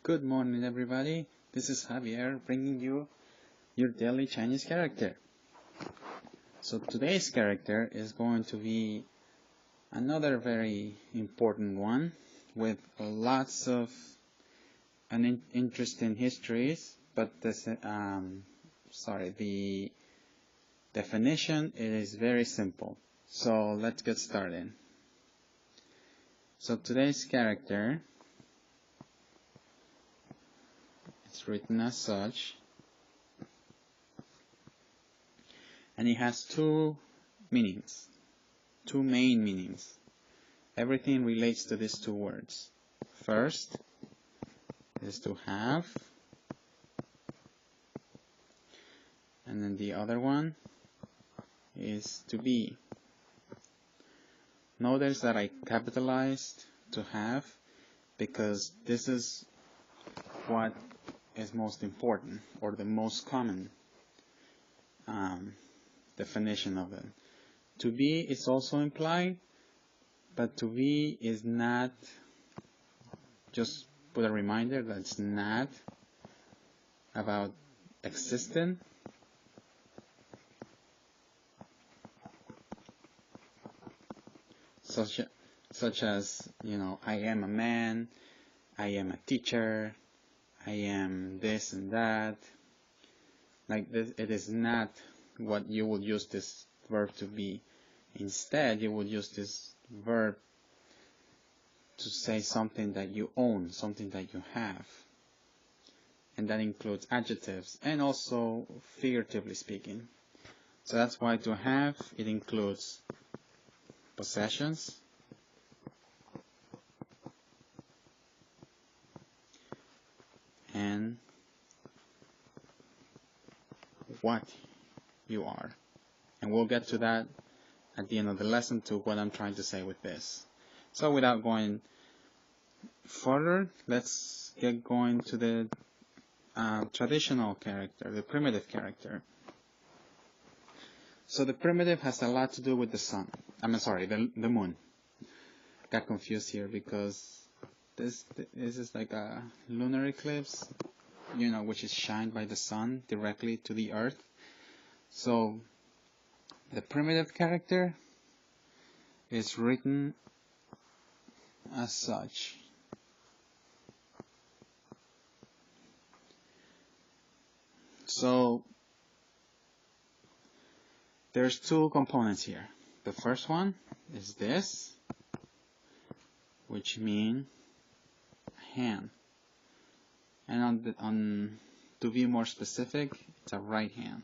Good morning, everybody. This is Javier bringing you your daily Chinese character. So today's character is going to be another very important one with lots of interesting histories, but the definition is very simple. So let's get started. So today's character, it's written as such, and it has two meanings, two main meanings. Everything relates to these two words. First is to have, and then the other one is to be. Notice that I capitalized to have because this is what is most important, or the most common definition of it. To be is also implied, but to be is not, just put a reminder that it's not about existing. Such as, I am a man, I am a teacher, I am this and that. Like this, it is not what you would use this verb to be. Instead, you would use this verb to say something that you own, something that you have. And that includes adjectives and also figuratively speaking. So that's why to have, it includes possessions, and what you are. And we'll get to that at the end of the lesson, to what I'm trying to say with this. So without going further, let's get going to the traditional character, the primitive character. So the primitive has a lot to do with the sun. The moon. Got confused here because this is like a lunar eclipse, which is shined by the sun directly to the earth. So the primitive character is written as such. So there's two components here. The first one is this, which means hand. And to be more specific, it's a right hand.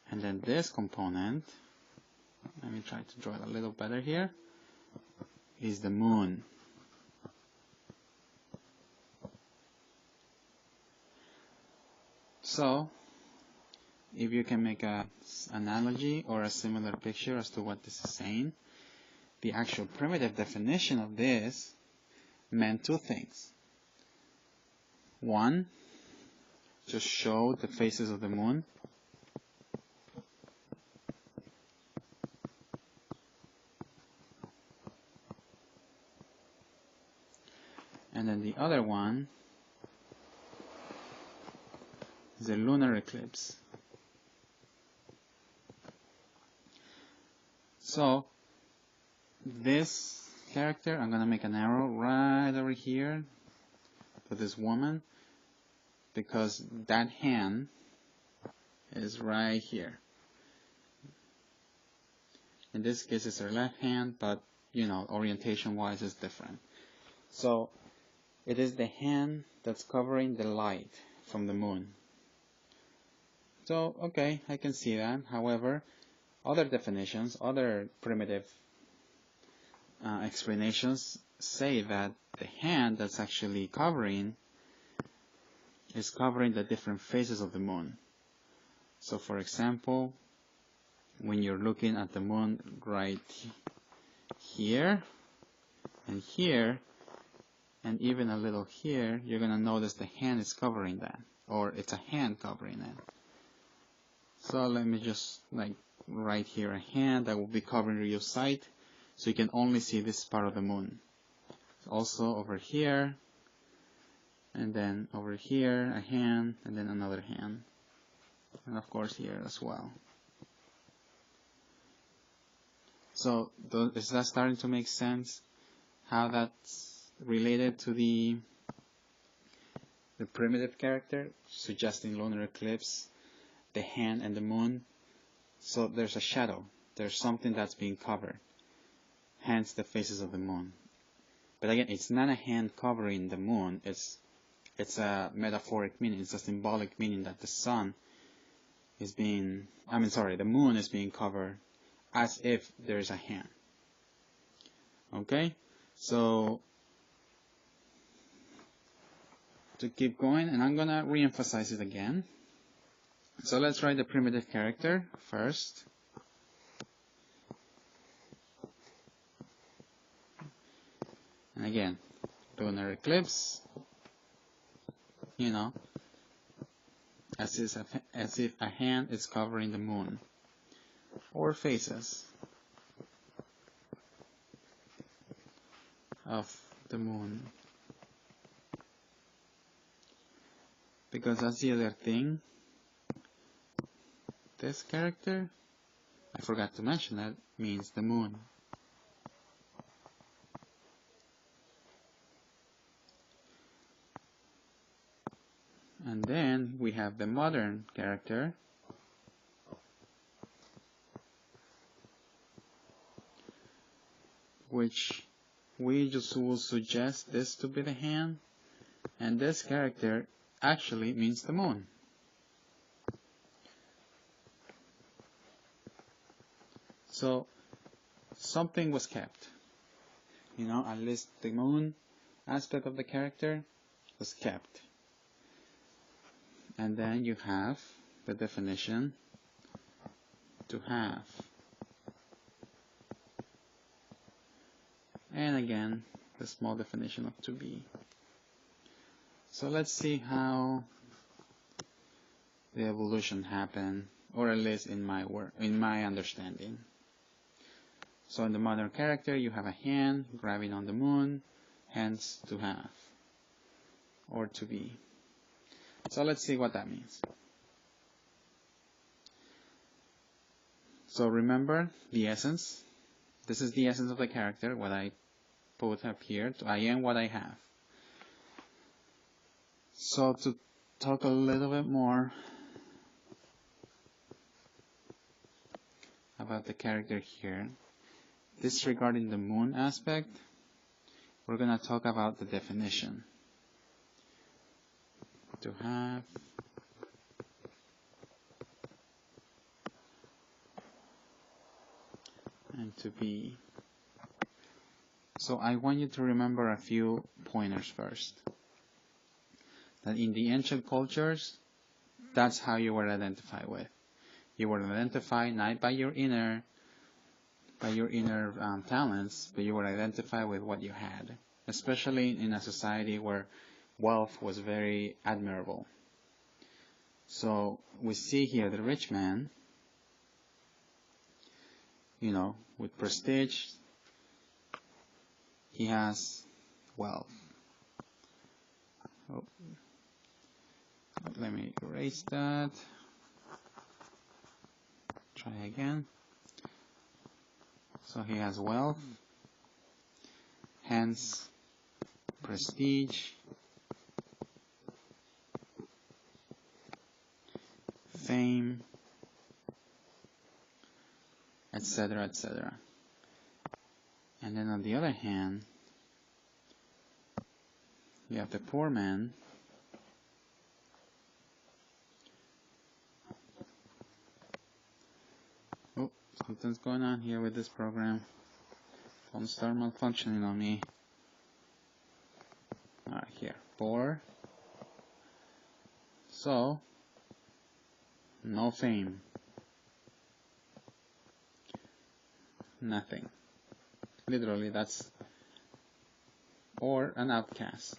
And then this component, let me try to draw it a little better here, is the moon. So, if you can make an analogy or a similar picture as to what this is saying, the actual primitive definition of this meant two things. One, to show the phases of the moon. And then the other one is a lunar eclipse. So this character, I'm going to make an arrow right over here for this woman, because that hand is right here. In this case, it's her left hand, but orientation-wise, it's different. So it is the hand that's covering the light from the moon. So, okay, I can see that. However, other definitions, other primitive explanations say that the hand that's actually covering is covering the different phases of the moon. So, for example, when you're looking at the moon right here, and here, and even a little here, you're going to notice the hand is covering that, or it's a hand covering it. So let me just right here a hand that will be covering your sight, so you can only see this part of the moon. also over here, and then over here a hand, and then another hand, and of course here as well. So is that starting to make sense? How that's related to the primitive character, suggesting lunar eclipse, the hand and the moon. So there's a shadow. There's something that's being covered. Hence the phases of the moon. But again, it's not a hand covering the moon. It's a metaphoric meaning. It's a symbolic meaning that the sun is being, the moon is being covered as if there is a hand. Okay? So, to keep going, and I'm going to re-emphasize it again. So let's write the primitive character first. And again, lunar eclipse, as if a hand is covering the moon, or phases of the moon. Because that's the other thing. This character, I forgot to mention that, means the moon. And then we have the modern character, which we just will suggest this to be the hand, and this character actually means the moon. So something was kept, at least the moon aspect of the character was kept. And then you have the definition, to have. And again, the small definition of to be. So let's see how the evolution happened, or at least in my understanding. So in the modern character, you have a hand grabbing on the moon, hence to have, or to be. So let's see what that means. So remember the essence. This is the essence of the character, what I put up here. I am what I have. So to talk a little bit more about the character here, disregarding the moon aspect, we're going to talk about the definition. To have, and to be. So I want you to remember a few pointers first. That in the ancient cultures, that's how you were identified with. You were identified not by your inner talents, but you were identified with what you had, especially in a society where wealth was very admirable. So we see here the rich man, with prestige, he has wealth. Oh, let me erase that. Try again. So he has wealth, hence prestige, fame, etc., etc. And then on the other hand, you have the poor man, oh, something's going on here with this program. Don't start malfunctioning on me. Alright, here, poor. So, no fame. Nothing. Literally, that's, or an outcast.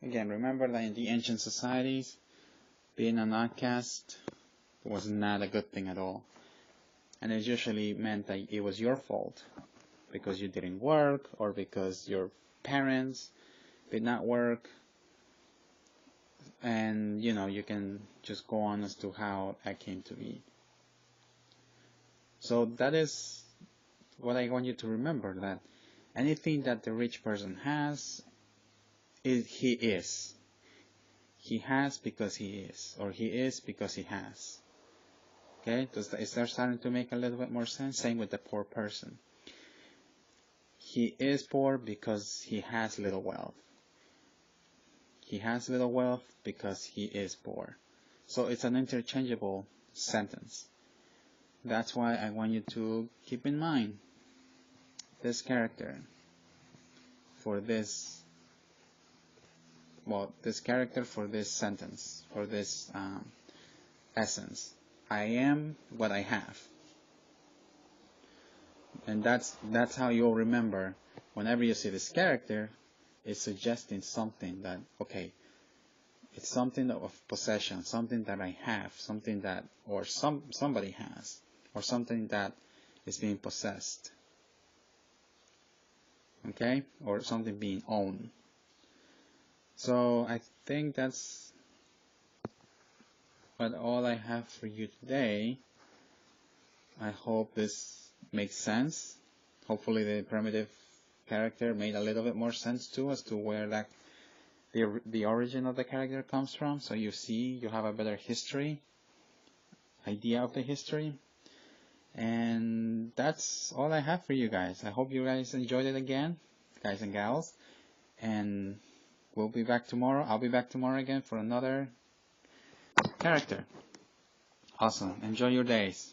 Again, remember that in the ancient societies, being an outcast was not a good thing at all. and it usually meant that it was your fault because you didn't work or because your parents did not work. And you can just go on as to how that came to be. So that is what I want you to remember, that anything that the rich person has, he is. He has because he is, or he is because he has. Okay, is that starting to make a little bit more sense? Same with the poor person. He is poor because he has little wealth. He has little wealth because he is poor. So it's an interchangeable sentence. That's why I want you to keep in mind this character for this, this character for this sentence, for this essence. I am what I have. And that's how you'll remember whenever you see this character, it's suggesting something that, okay, it's something of possession, something that I have, something that, or somebody has, or something that is being possessed. Okay? Or something being owned. So I think that's all I have for you today. I hope this makes sense. Hopefully the primitive character made a little bit more sense too, as to where the origin of the character comes from. So you have a better idea of the history. And that's all I have for you guys. I hope you guys enjoyed it again, guys and gals. And we'll be back tomorrow. I'll be back tomorrow again for another character. Awesome. Enjoy your days.